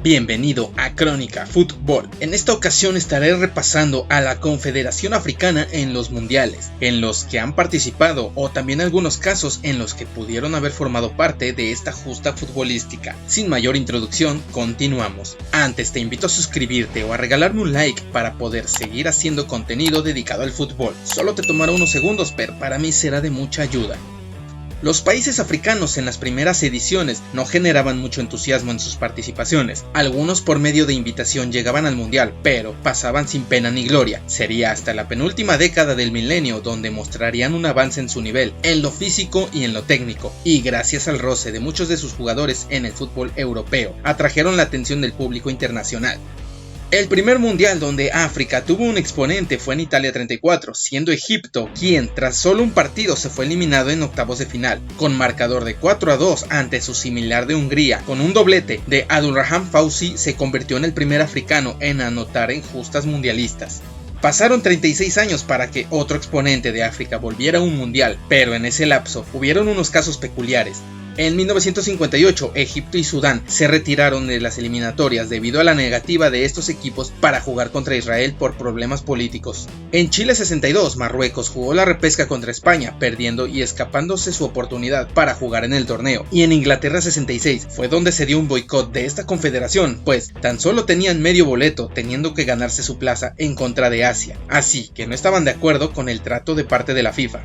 Bienvenido a Crónica Fútbol. En esta ocasión estaré repasando a la Confederación Africana en los mundiales, en los que han participado o también algunos casos en los que pudieron haber formado parte de esta justa futbolística. Sin mayor introducción, continuamos. Antes te invito a suscribirte o a regalarme un like para poder seguir haciendo contenido dedicado al fútbol. Solo te tomará unos segundos, pero para mí será de mucha ayuda. Los países africanos en las primeras ediciones no generaban mucho entusiasmo en sus participaciones. Algunos por medio de invitación llegaban al mundial, pero pasaban sin pena ni gloria. Sería hasta la penúltima década del milenio donde mostrarían un avance en su nivel, en lo físico y en lo técnico, y gracias al roce de muchos de sus jugadores en el fútbol europeo, atrajeron la atención del público internacional. El primer mundial donde África tuvo un exponente fue en Italia 34, siendo Egipto quien tras solo un partido se fue eliminado en octavos de final, con marcador de 4-2 ante su similar de Hungría. Con un doblete de Abdulrahman Fawzi se convirtió en el primer africano en anotar en justas mundialistas. Pasaron 36 años para que otro exponente de África volviera a un mundial, pero en ese lapso hubieron unos casos peculiares. En 1958, Egipto y Sudán se retiraron de las eliminatorias debido a la negativa de estos equipos para jugar contra Israel por problemas políticos. En Chile 62, Marruecos jugó la repesca contra España, perdiendo y escapándose su oportunidad para jugar en el torneo. Y en Inglaterra 66 fue donde se dio un boicot de esta confederación, pues tan solo tenían medio boleto, teniendo que ganarse su plaza en contra de Asia, así que no estaban de acuerdo con el trato de parte de la FIFA.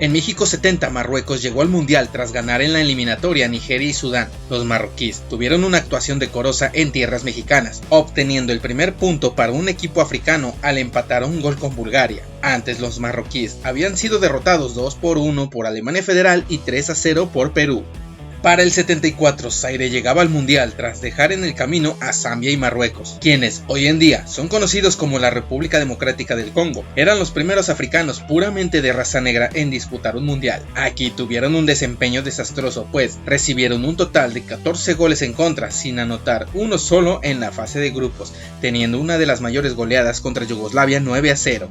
En México 70, Marruecos llegó al mundial tras ganar en la eliminatoria a Nigeria y Sudán. Los marroquíes tuvieron una actuación decorosa en tierras mexicanas, obteniendo el primer punto para un equipo africano al empatar un gol con Bulgaria. Antes los marroquíes habían sido derrotados 2-1 por Alemania Federal y 3-0 por Perú. Para el 74, Zaire llegaba al mundial tras dejar en el camino a Zambia y Marruecos, quienes hoy en día son conocidos como la República Democrática del Congo. Eran los primeros africanos puramente de raza negra en disputar un mundial. Aquí tuvieron un desempeño desastroso, pues recibieron un total de 14 goles en contra, sin anotar uno solo en la fase de grupos, teniendo una de las mayores goleadas contra Yugoslavia 9-0.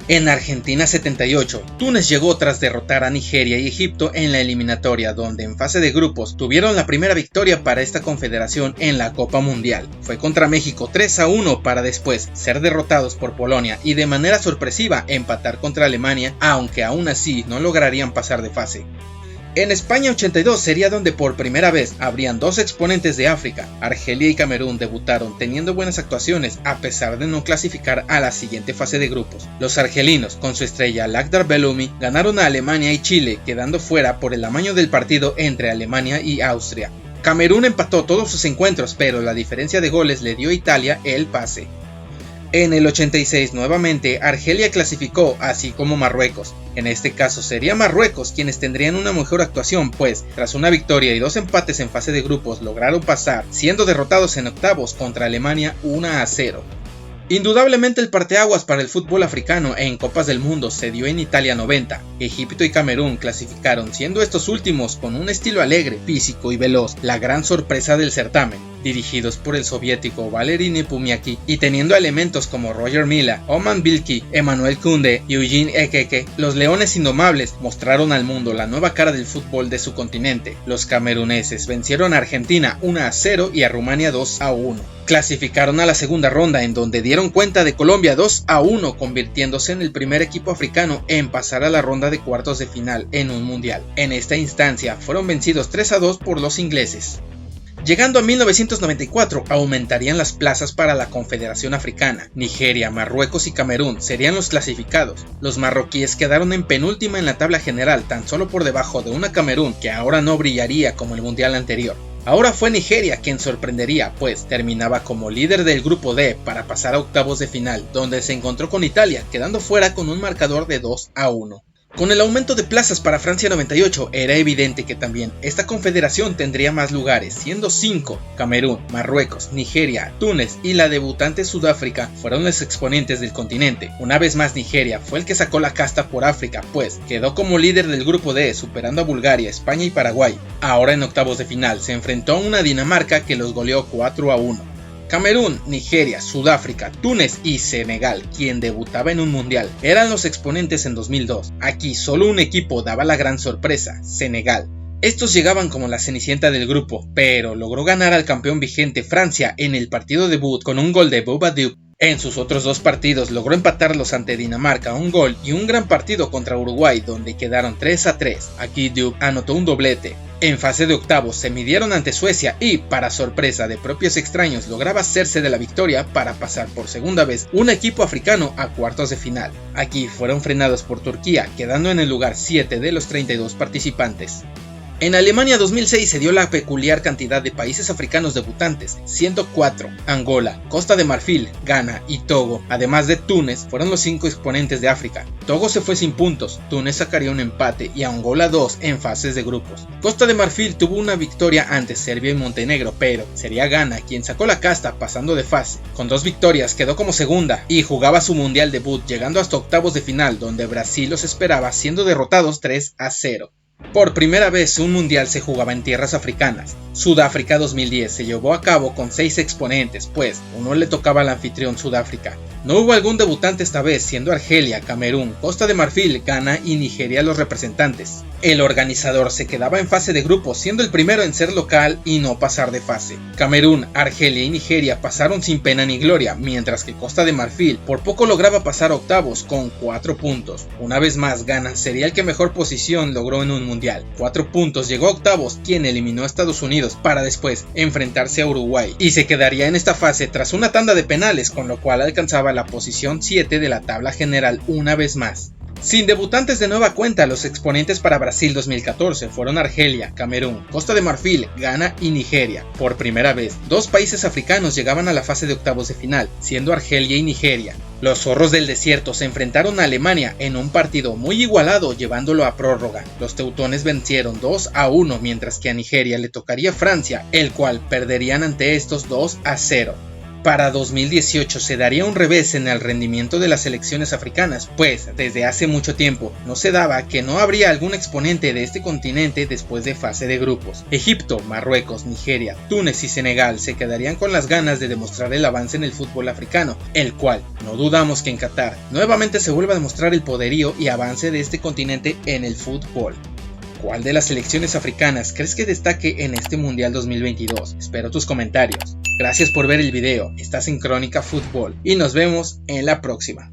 En Argentina 78, Túnez llegó tras derrotar a Nigeria y Egipto en la eliminatoria, donde en fase de grupos tuvieron la primera victoria para esta confederación en la Copa Mundial. Fue contra México 3-1 para después ser derrotados por Polonia y de manera sorpresiva empatar contra Alemania, aunque aún así no lograrían pasar de fase. En España 82 sería donde por primera vez habrían dos exponentes de África. Argelia y Camerún debutaron teniendo buenas actuaciones a pesar de no clasificar a la siguiente fase de grupos. Los argelinos, con su estrella Lakhdar Belhoumi, ganaron a Alemania y Chile, quedando fuera por el amaño del partido entre Alemania y Austria. Camerún empató todos sus encuentros, pero la diferencia de goles le dio a Italia el pase. En el 86 nuevamente Argelia clasificó, así como Marruecos. En este caso sería Marruecos quienes tendrían una mejor actuación, pues tras una victoria y dos empates en fase de grupos lograron pasar, siendo derrotados en octavos contra Alemania 1-0. Indudablemente el parteaguas para el fútbol africano en Copas del Mundo se dio en Italia 90. Egipto y Camerún clasificaron, siendo estos últimos con un estilo alegre, físico y veloz, la gran sorpresa del certamen. Dirigidos por el soviético Valery Nepomucki y teniendo elementos como Roger Milla, Oman Bilki, Emmanuel Koundé y Eugene Ekeke, los Leones Indomables mostraron al mundo la nueva cara del fútbol de su continente. Los cameruneses vencieron a Argentina 1-0 y a Rumania 2-1. Clasificaron a la segunda ronda en donde dieron cuenta de Colombia 2-1, convirtiéndose en el primer equipo africano en pasar a la ronda de cuartos de final en un mundial. En esta instancia fueron vencidos 3-2 por los ingleses. Llegando a 1994, aumentarían las plazas para la Confederación Africana. Nigeria, Marruecos y Camerún serían los clasificados. Los marroquíes quedaron en penúltima en la tabla general, tan solo por debajo de una Camerún que ahora no brillaría como el mundial anterior. Ahora fue Nigeria quien sorprendería, pues terminaba como líder del grupo D para pasar a octavos de final, donde se encontró con Italia, quedando fuera con un marcador de 2-1. Con el aumento de plazas para Francia 98, era evidente que también esta confederación tendría más lugares, siendo 5, Camerún, Marruecos, Nigeria, Túnez y la debutante Sudáfrica fueron los exponentes del continente. Una vez más Nigeria fue el que sacó la casta por África, pues quedó como líder del grupo D, superando a Bulgaria, España y Paraguay. Ahora en octavos de final se enfrentó a una Dinamarca que los goleó 4-1. Camerún, Nigeria, Sudáfrica, Túnez y Senegal, quien debutaba en un mundial, eran los exponentes en 2002. Aquí solo un equipo daba la gran sorpresa, Senegal. Estos llegaban como la cenicienta del grupo, pero logró ganar al campeón vigente Francia en el partido debut con un gol de Bouba Diop. En sus otros dos partidos logró empatarlos ante Dinamarca un gol y un gran partido contra Uruguay donde quedaron 3-3. Aquí Diop anotó un doblete. En fase de octavos se midieron ante Suecia y, para sorpresa de propios extraños, lograba hacerse de la victoria para pasar por segunda vez un equipo africano a cuartos de final. Aquí fueron frenados por Turquía, quedando en el lugar 7 de los 32 participantes. En Alemania 2006 se dio la peculiar cantidad de países africanos debutantes, siendo 4. Angola, Costa de Marfil, Ghana y Togo, además de Túnez, fueron los 5 exponentes de África. Togo se fue sin puntos, Túnez sacaría un empate y Angola 2 en fases de grupos. Costa de Marfil tuvo una victoria ante Serbia y Montenegro, pero sería Ghana quien sacó la casta pasando de fase. Con 2 victorias quedó como segunda y jugaba su mundial debut llegando hasta octavos de final donde Brasil los esperaba siendo derrotados 3-0. Por primera vez un mundial se jugaba en tierras africanas. Sudáfrica 2010 se llevó a cabo con 6 exponentes, pues uno le tocaba al anfitrión Sudáfrica. No hubo algún debutante esta vez, siendo Argelia, Camerún, Costa de Marfil, Ghana y Nigeria los representantes. El organizador se quedaba en fase de grupos, siendo el primero en ser local y no pasar de fase. Camerún, Argelia y Nigeria pasaron sin pena ni gloria, mientras que Costa de Marfil por poco lograba pasar a octavos con 4 puntos. Una vez más, Ghana sería el que mejor posición logró en un mundial. 4 puntos, llegó a octavos, quien eliminó a Estados Unidos para después enfrentarse a Uruguay, y se quedaría en esta fase tras una tanda de penales, con lo cual alcanzaba la posición 7 de la tabla general una vez más. Sin debutantes de nueva cuenta, los exponentes para Brasil 2014 fueron Argelia, Camerún, Costa de Marfil, Ghana y Nigeria. Por primera vez, 2 países africanos llegaban a la fase de octavos de final, siendo Argelia y Nigeria. Los zorros del desierto se enfrentaron a Alemania en un partido muy igualado, llevándolo a prórroga. Los teutones vencieron 2-1, mientras que a Nigeria le tocaría Francia, el cual perderían ante estos 2-0. Para 2018 se daría un revés en el rendimiento de las selecciones africanas, pues desde hace mucho tiempo no se daba que no habría algún exponente de este continente después de fase de grupos. Egipto, Marruecos, Nigeria, Túnez y Senegal se quedarían con las ganas de demostrar el avance en el fútbol africano, el cual no dudamos que en Qatar nuevamente se vuelva a demostrar el poderío y avance de este continente en el fútbol. ¿Cuál de las selecciones africanas crees que destaque en este Mundial 2022? Espero tus comentarios. Gracias por ver el video, estás en Crónica Fútbol y nos vemos en la próxima.